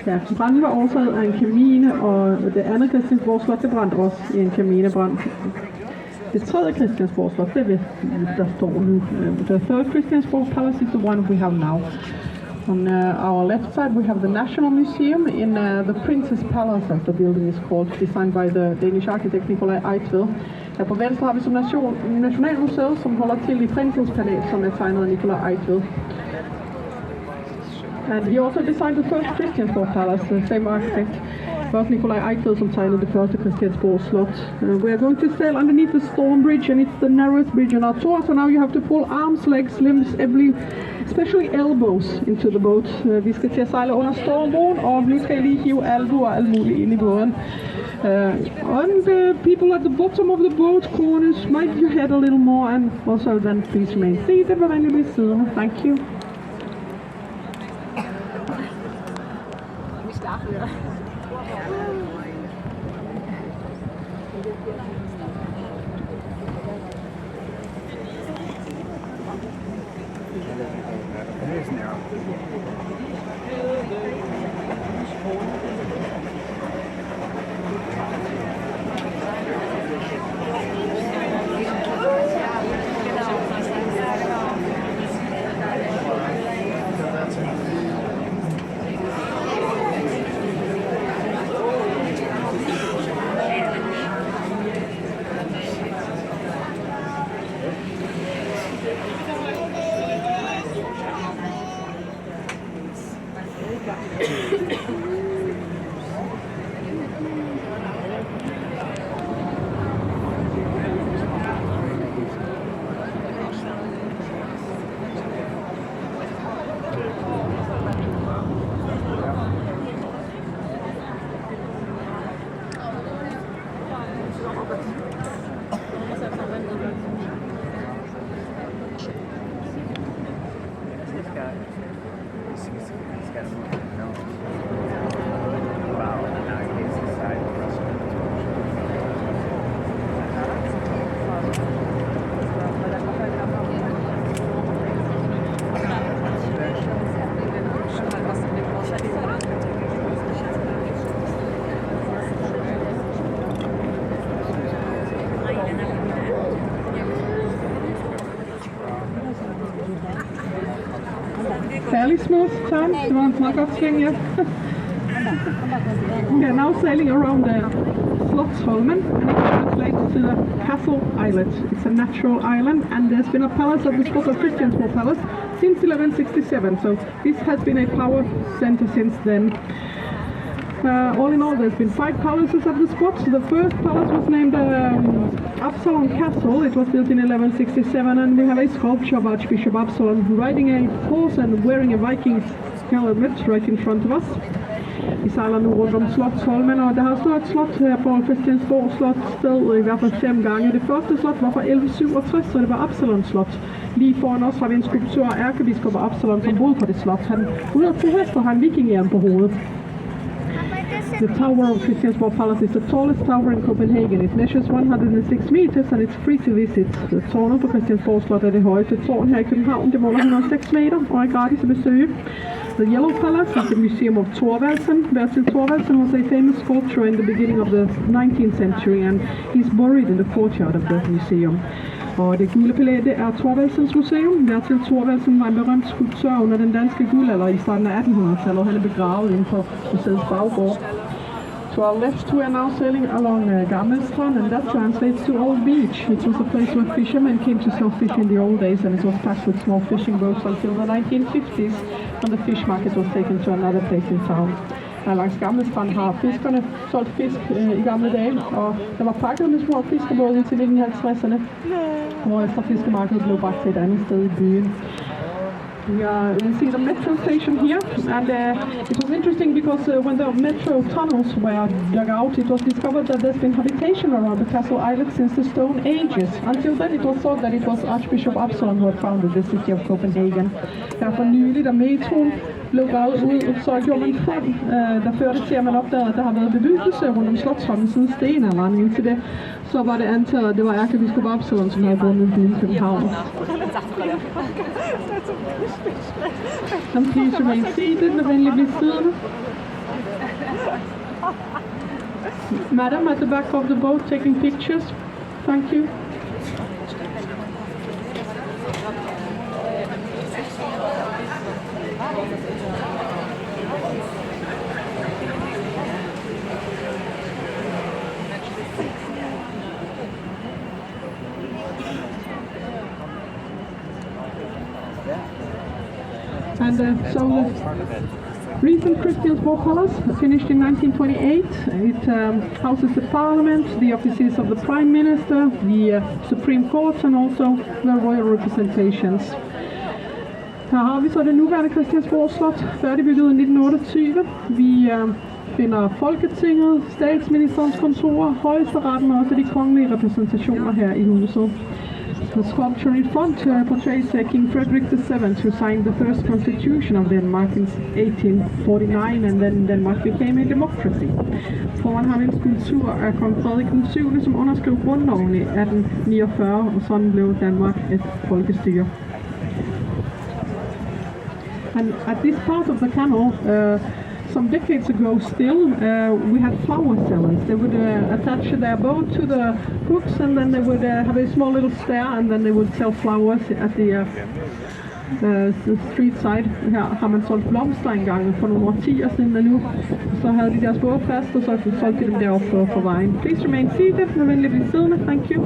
Ja, branden var årsaget af en kamine, og det andet Christiansborg Slot, det brændte også i en kaminebrand. Det tredje Christiansborg Slot, det er der står nu. The third Christiansborg Palace is the one we have now. On our left side we have the National Museum in the Princess Palace, as the building is called, designed by the Danish architect Nikolaj Eitved. Her på venstre har vi som Nationalmuseet, som holder til i Prinsens Palæ, som er tegnet af Nikolaj Eitved. And he also designed the first Christiansborg Palace, the same architect. First Nikolaj Eitved som tegnede det første Christiansborg Slot. We are going to sail underneath the Storm Bridge, and it's the narrowest bridge on our tour, so now you have to pull arms, legs, limbs, especially elbows into the boat. Vi skal til at sejle under Stormbroen, og nu skal I lige hive albuer og alt muligt ind i båden. And the people at the bottom of the boat corners, smite your head a little more, and also then please remain seated, but then you'll be siddende. Thank you. Fairly smooth turn, you want to up swing, yeah. We are now sailing around the Slottsholmen, and it translates to the Castle Islet. It's a natural island, and there's been a palace at the spot of Christiansborg Palace since 1167, so this has been a power center since then. All in all, there's been 5 palaces at the spot. The first palace was named Absalon Castle. It was built in 1167, and we have a sculpture of Archbishop Absalon riding a horse and wearing a Viking's helmet right in front of us. Vi sejler nu rundt om Slottsholmen, og der har stået et slot her på Christiansborg Slot sted i hvert fald 5 gange. Det første slot var fra 1167, så det var Absalon Slot. Lige foran os har vi en skulptur af ærkebiskop Absalon, som boede på det slot. Han ude til hest og har en vikingehjelm på hovedet. The tower of Christiansborg Palace is the tallest tower in Copenhagen. It measures 106 meters and it's free to visit. Tårnet på Christiansborg Slot er det højeste tårn her i København. Det måler 106 meter og er gratis at besøge. The Yellow Palace is the museum of Thorvaldsen. Bertil Thorvaldsen was a famous sculptor in the beginning of the 19th century and he's buried in the courtyard of the museum. Og det gule palæ, det er Thorvaldsens museum. Bertil Thorvaldsen var en berømt skulptør under den danske guldalder i starten af 1800-tallet. Han er begravet inde på museets baggård. To our left, we are now sailing along Gammelstrand, and that translates to Old Beach. It was a place where fishermen came to sell fish in the old days, and it was packed with small fishing boats until the 1950s, when the fish market was taken to another place in town. Her langs Gammelstrand har fiskerne solgt fisk i gamle dage, og der var pakket med små fiskebåde til 1950'erne, hvorefter fiskemarkedet blev bragt til et andet sted i byen. You see the metro station here, and it was interesting because when the metro tunnels were dug out, it was discovered that there's been habitation around the castle islet since the Stone Ages. Until then, it was thought that it was Archbishop Absalon who had founded the city of Copenhagen. Her for nylig, da metroen blev gravet ud, så gjorde man fund, der førte til, at man opdagede, at der har været bebyggelse rundt om Slotsholmen siden stenalderen. Indtil det, så var det antaget, at det var ærkebiskop Absalon, som havde bundet byen København. And please remain seated, med venlig bliv siddende. Madam at the back of the boat taking pictures. Thank you. And so the recent Christiansborg Palace, finished in 1928, it houses the parliament, the offices of the prime minister, the Supreme Court and also the royal representations. Her har vi så det nuværende Christiansborg Slot, færdigbygget i 1928. Vi finder Folketinget, statsministerens kontor, højesteretten og også de kongelige repræsentationer her i huset. The sculpture in front portrays King Frederick VII, who signed the first constitution of Denmark in 1849, and then Denmark became a democracy. Foran har vi en skulptur af kong Frederik VII, som underskrev grundloven i 1849, og sådan blev Danmark et folkestyre. And at this part of the canal, some decades ago still, we had flower sellers. They would attach their boat to the hooks and then they would have a small little stair and then they would sell flowers at the street side. Her har man solgt blomster engang for nogle årtier siden, og nu så havde de deres båd fast, og så solgte de dem deroppe på vejen. Please remain seated, med venlig bliv siddende. Thank you.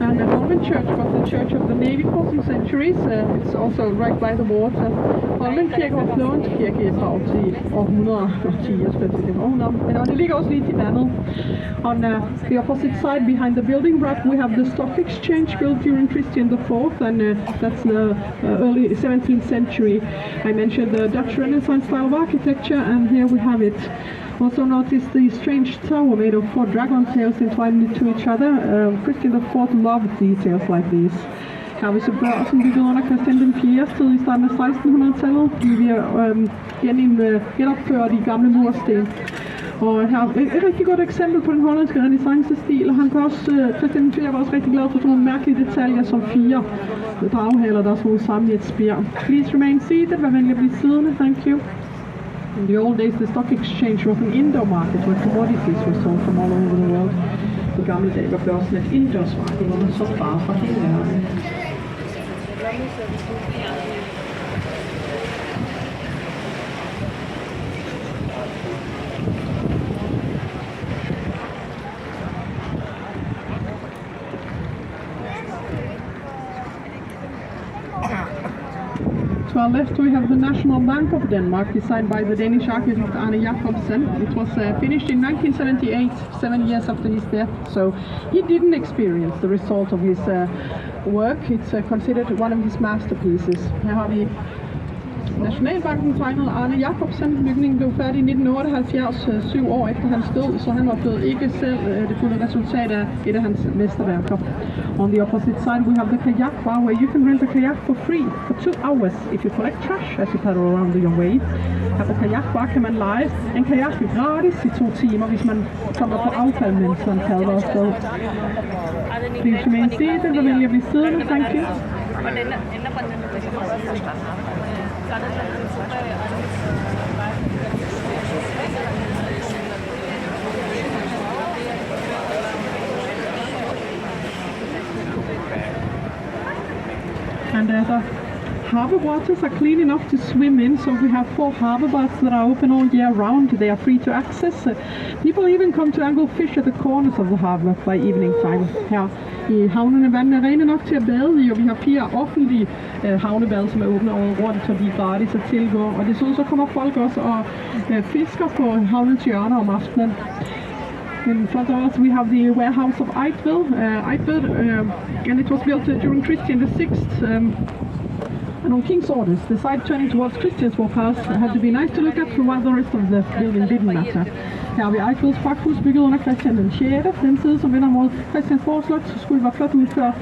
And the Roman Church was the church of the Navy for some centuries. It's also right by the water. Holmen Kirke var flåens kirke et par årtier, og det ligger også lige til vandet. On the opposite side, behind the building wrap, we have the stock exchange built during Christian IV, and that's the early 17th century. I mentioned the Dutch Renaissance style of architecture, and here we have it. Also notice the strange tower made of 4 dragon tails entwined into each other. Christian IV loved details like these. Her har vi så bør, som byggede under Christian den 4. tid i starten af 1600-tallet. Vi genopfører de gamle mursten. Og her er et rigtig godt eksempel på den hollandske renaissance-stil. Han kan også, Christian den 4. var også rigtig glad for sådan nogle mærkelige detaljer som 4 draghaler, der er slået sammen i et spir. Please remain seated, vær venlig at blive siddende. Thank you. In the old days, the stock exchange was an indoor market where commodities were sold from all over the world. I gamle dage var børsen et indendørsmarked, hvor man solgte varer fra hele verden. To our left we have the National Bank of Denmark, designed by the Danish architect Arne Jacobsen. It was finished in 1978, 7 years after his death, so he didn't experience the result of his work. It's considered one of his masterpieces. Her har vi Nationalbanken tegnede Arne Jacobsen. Bygningen blev færdig i 1978, 7 år efter hans død, så han oplevede ikke selv det fulde resultat af et af hans mesterværker. On the opposite side we have the kayak bar, where you can rent a kayak for free for 2 hours if you collect trash as you paddle around your way. Her på kayak bar kan man leje en kajak gratis i 2 timer, hvis man kommer på affald, mens man padler afsted. Please remain seated, og vælger at blive siddende, thank you. And the harbour waters are clean enough to swim in, so we have 4 harbour baths that are open all year round. They are free to access. People even come to angle fish at the corners of the harbour by evening time. Her i havnene vandene er rene nok til at bade i, og vi har 4 offentlige havnebade, som er åbne året rundt, så de er gratis at tilgå. Og desuden så kommer folk også og fisker på havnens hjørner om aftenen. In front of us we have the warehouse of Eitved, and it was built during Christian VI. And on King's orders, the side turning towards Christians Walkhouse had to be nice to look at, while the rest of the building didn't matter. Her ved Eitveds pakhus, bygget under Christian den 6. Den side, som vender mod Christiansborg Slot, skulle være flot udført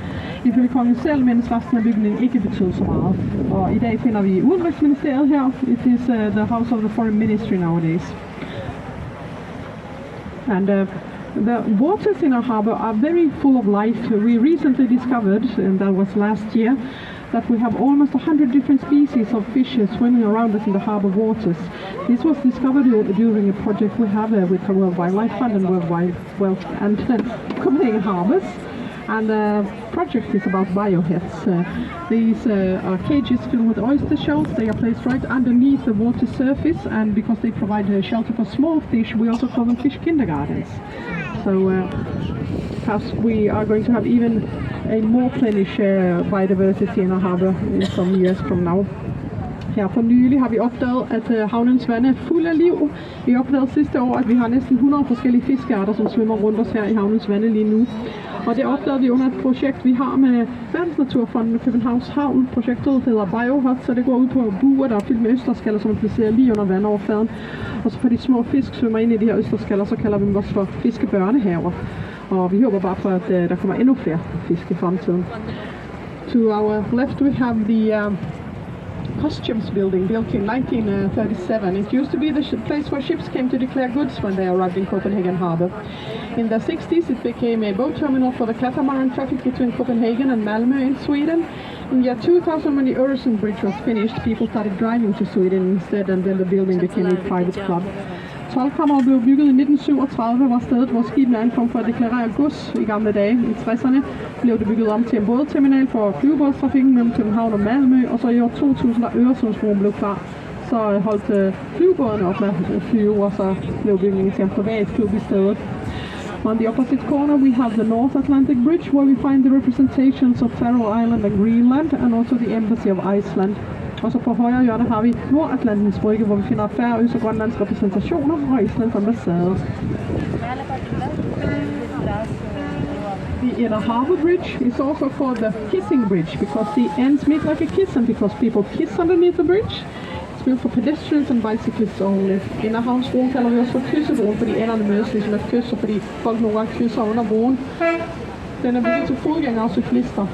ifølge kongen selv, mens resten af bygningen ikke betød så meget. Og i dag finder vi Udenrigsministeriet her. It is the house of the foreign ministry nowadays. And the waters in our harbour are very full of life. We recently discovered, and that was last year, that we have almost 100 different species of fish swimming around us in the harbour waters. This was discovered during a project we have with the World Wildlife Fund and Kopenhag Harbours. And the project is about bioheads. These are cages filled with oyster shells. They are placed right underneath the water surface, and because they provide shelter for small fish, we also call them fish kindergartens. So perhaps we are going to have even a more plenish biodiversity in our harbour in some years from now. Her for nylig har vi opdaget, at havnens vand er fuld af liv. Vi opdagede sidste år, at vi har næsten 100 forskellige fiskearter, som svømmer rundt os her i havnens vand lige nu. Og det opdagede vi under et projekt, vi har med Verdensnaturfonden og Københavns Havn. Projektet hedder Biohot, så det går ud på buer, der er fyldt med østerskaller, som er placeret lige under vandoverfladen. Og så får de små fisk svømmer ind i de her østerskaller, så kalder vi dem også for fiskebørnehaver. Og vi håber bare på, at der kommer endnu flere fisk i fremtiden. To our left we have the Customs building, built in 1937. It used to be the place where ships came to declare goods when they arrived in Copenhagen harbour. In the 60s it became a boat terminal for the catamaran traffic between Copenhagen and Malmö in Sweden. In year 2000, when the Öresund Bridge was finished, people started driving to Sweden instead, and then the building became a private club. Toldkammeret blev bygget i 1937, var stedet, hvor skibene ankom for at deklarere gods i gamle dage. I 60'erne blev det bygget om til en bådterminal for flyvebådstrafikken mellem København og Malmø, og så i år 2000, da Øresundsbroen blev klar, så holdt flyvebådene op med at flyve, og så blev bygningen til en privat klub i stedet. On the opposite corner we have the North Atlantic Bridge, where we find the representations of Faroe Island and Greenland, and also the Embassy of Iceland. Og så på højre hjørne har vi Nordatlantiks brygge, hvor vi finder Færøs og Grønlands repræsentationer og Islands ambassade. The Inner Harbour Bridge is also called the Kissing Bridge because the ends meet like a kiss, and because people kiss underneath the bridge. It's built for pedestrians and bicyclists only. Inderhavnsbroen kalder vi også for kyssebroen, fordi enderne mødes ligesom et kys, og fordi folk nogle gange kysser under broen. Den er bygget til fodgængere og cyklister.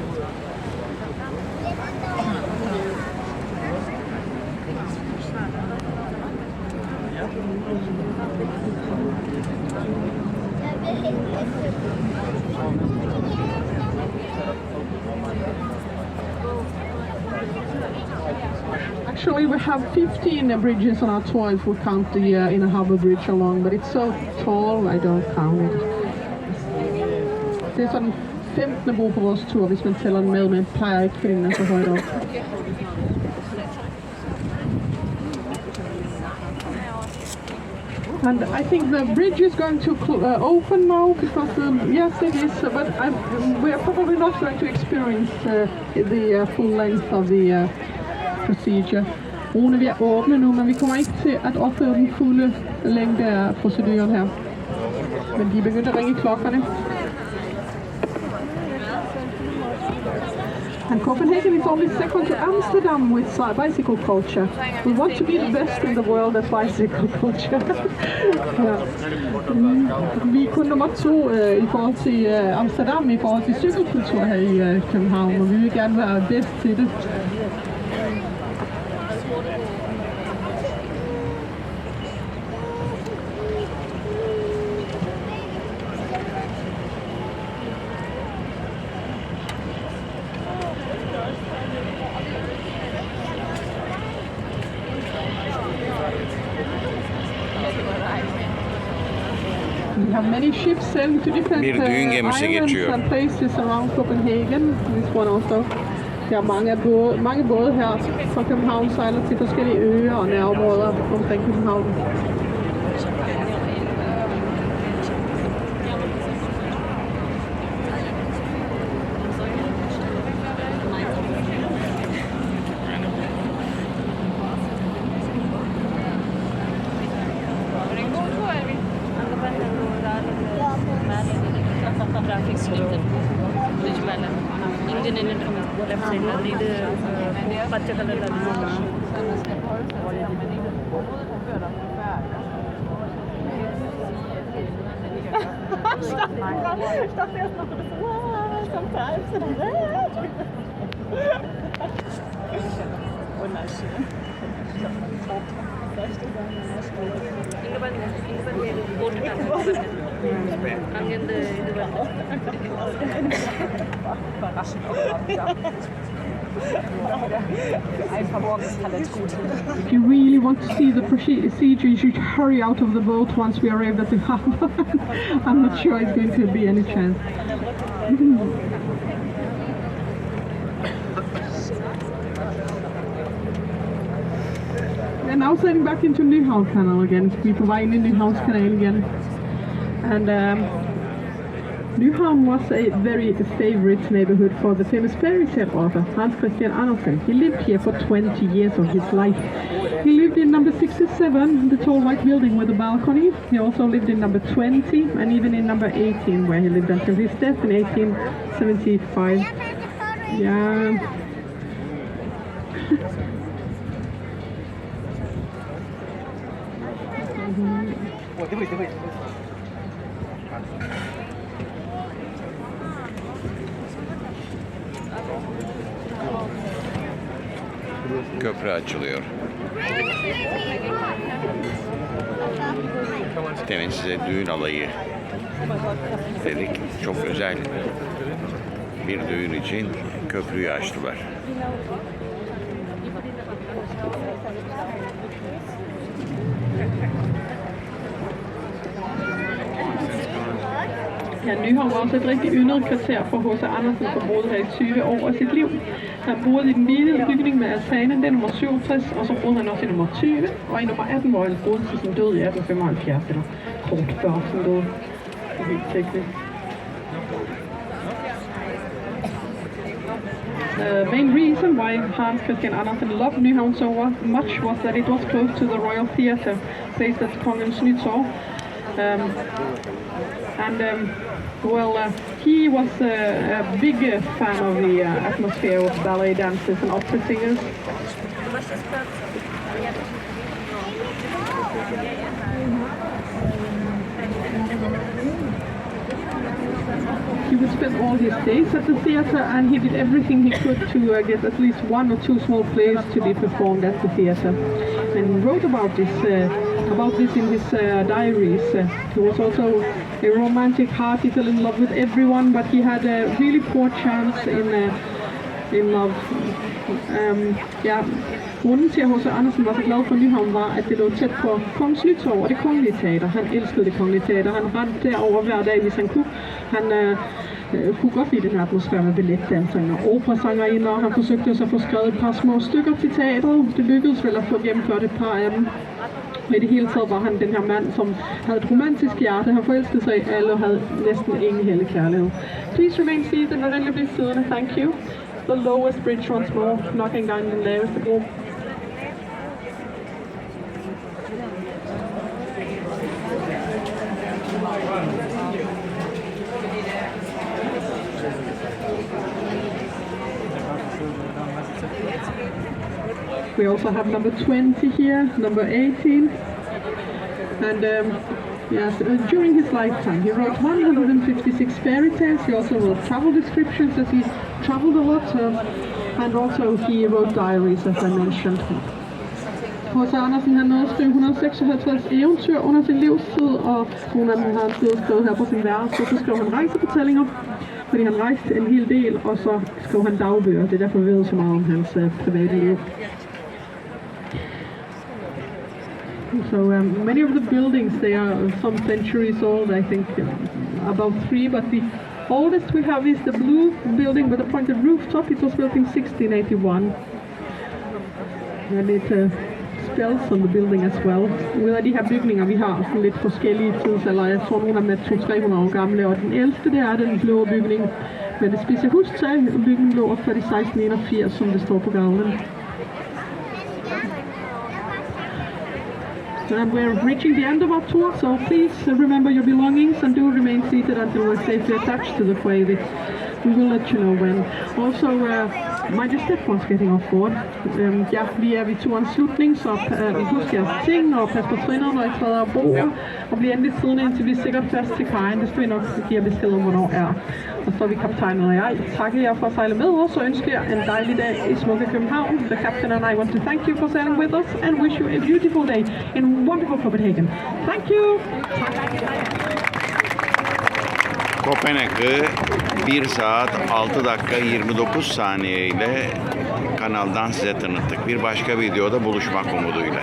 Actually, we have 15 bridges on our tour if we count the Inner Harbour Bridge along, but it's so tall, I don't count it. Det er sådan 15. bro på vores tur, hvis man tæller den med, men plejer ikke, fordi den er så højt op. And I think the bridge is going to open now because yes, it is. But we are probably not going to experience the full length of the procedure. Broen er ved at åbne nu, men vi kommer ikke til at opleve den fulde længde af proceduren her. Men de er begyndt at ringe klokkerne. And Copenhagen is only second to Amsterdam with bicycle culture. We want to be the best in the world at bicycle culture. Ja. Vi er kun nummer 2 i forhold til Amsterdam i forhold til cykelkultur her i København, og vi vil gerne være bedst til det. We have many ships sailing to different Bir düğün gemisi islands geçiyor. and places around Copenhagen. This one also. Der er mange både her fra København sejler til forskellige øer og nærområder omkring København. Traffic signal. Bridge ಮೇಲೆ ಇಂಜಿನ್ ಏನಿದೆ left side ಅಲ್ಲಿ ಇದು ಪಚ್ಚ ಕಲರ್ ಹಿಂಗೆ ಬಂದು ಬೋಟ್ ಹಂಗಿಂದು ಇದು If you really want to see the procedure, you should hurry out of the boat once we arrive at the harbor. I'm not sure it's going to be any chance. We're now sailing back into Nyhavn Canal again. We provide in Nyhavn Canal again. And Nyhavn was a very favorite neighborhood for the famous fairy tale author Hans Christian Andersen. He lived here for 20 years of his life. He lived in number 67, the tall white building with a balcony. He also lived in number 20 and even in number 18, where he lived until his death in 1875. Yeah. Köprü açılıyor. Demin size düğün alayı dedik. Çok özel bir düğün için köprüyü açtılar. Ja, Nyhavn var også et rigtig yndet kvarter for H.C. Andersen, som boede her i 20 år af sit liv. Han boede i den hvide bygning med altanen, det er nummer 67, og så boede han også i nummer 20, og i nummer 18, hvor han boede til sin død i 1875, eller kort før sin død. Det er helt teknisk. The main reason why Hans Christian Andersen loved Nyhavn so much was that it was close to the Royal Theatre, based at Kongens Nytorv. He was a big fan of the atmosphere of ballet dancers and opera singers. He would spend all his days at the theatre, and he did everything he could to get at least 1 or 2 small plays to be performed at the theatre. And he wrote about this in his diaries. He was also a romantic heart. He fell in love with everyone, but he had a really poor chance in love. Grunden til, at H.C. Andersen var så glad for Nyhavn, var, at det lå tæt på Kongens Nytorv og det kongelige teater. Han elskede det kongelige teater. Han rendte derover hver dag, hvis han kunne. Han kunne godt lide den her atmosfære med balletdanserne og operasangerinder, og han forsøgte også at få skrevet et par små stykker til teatret. Det lykkedes vel at få gennemført et par af dem. Og i det hele taget var han den her mand, som havde et romantisk hjerte. Han forelskede sig i alle og havde næsten ingen hellig kærlighed. Please remain seated og endelig blive siddende. Thank you. The lowest bridge once more. Nok engang den laveste bro. We also have number 20 here, number 18. And yes, during his lifetime, he wrote 156 fairy tales. He also wrote travel descriptions as he traveled a lot. And also he wrote diaries, as I mentioned. H.C. Andersen han nåede at skrive 156 eventyr under sin livstid, og nogle af dem har han skrevet her på sin værelse. Så skrev han rejsefortællinger, fordi han rejste en hel del, og så skrev han dagbøger. Det er derfor, vi ved så meget om hans private liv. So many of the buildings, they are some centuries old, I think about 3, but the oldest we have is the blue building with a pointed rooftop. It was built in 1681. And it spells on the building as well. Ud af de her bygninger, vi har sådan lidt forskellige tidsalder. Jeg tror, nogle af dem er 200-300 år gamle, og den ældste, det er den blå bygning med det spidse hustag. Bygningen lå opført i 1681, som det står på gavlen. And we're reaching the end of our tour, so please remember your belongings and do remain seated until we're safely attached to the quay. We will let you know when. Also, mind your step-ons getting off board. Ja, vi er ved turens slutning, så husk jeres ting og pas på trinnet, når I træder af bord. Og bliv endelig siddende, indtil vi er sikkert fast til kajen. Det skal vi nok give besked om, hvornår er. Og så er vi kaptajnen og jeg. Takker jer for at sejle med os, og ønsker jer en dejlig dag i smukke København. The captain and I want to thank you for sailing with us and wish you a beautiful day in wonderful Copenhagen. Thank you! Kopenhag'ı 1 saat 6 dakika 29 saniye ile kanaldan size tanıttık. Bir başka videoda buluşmak umuduyla.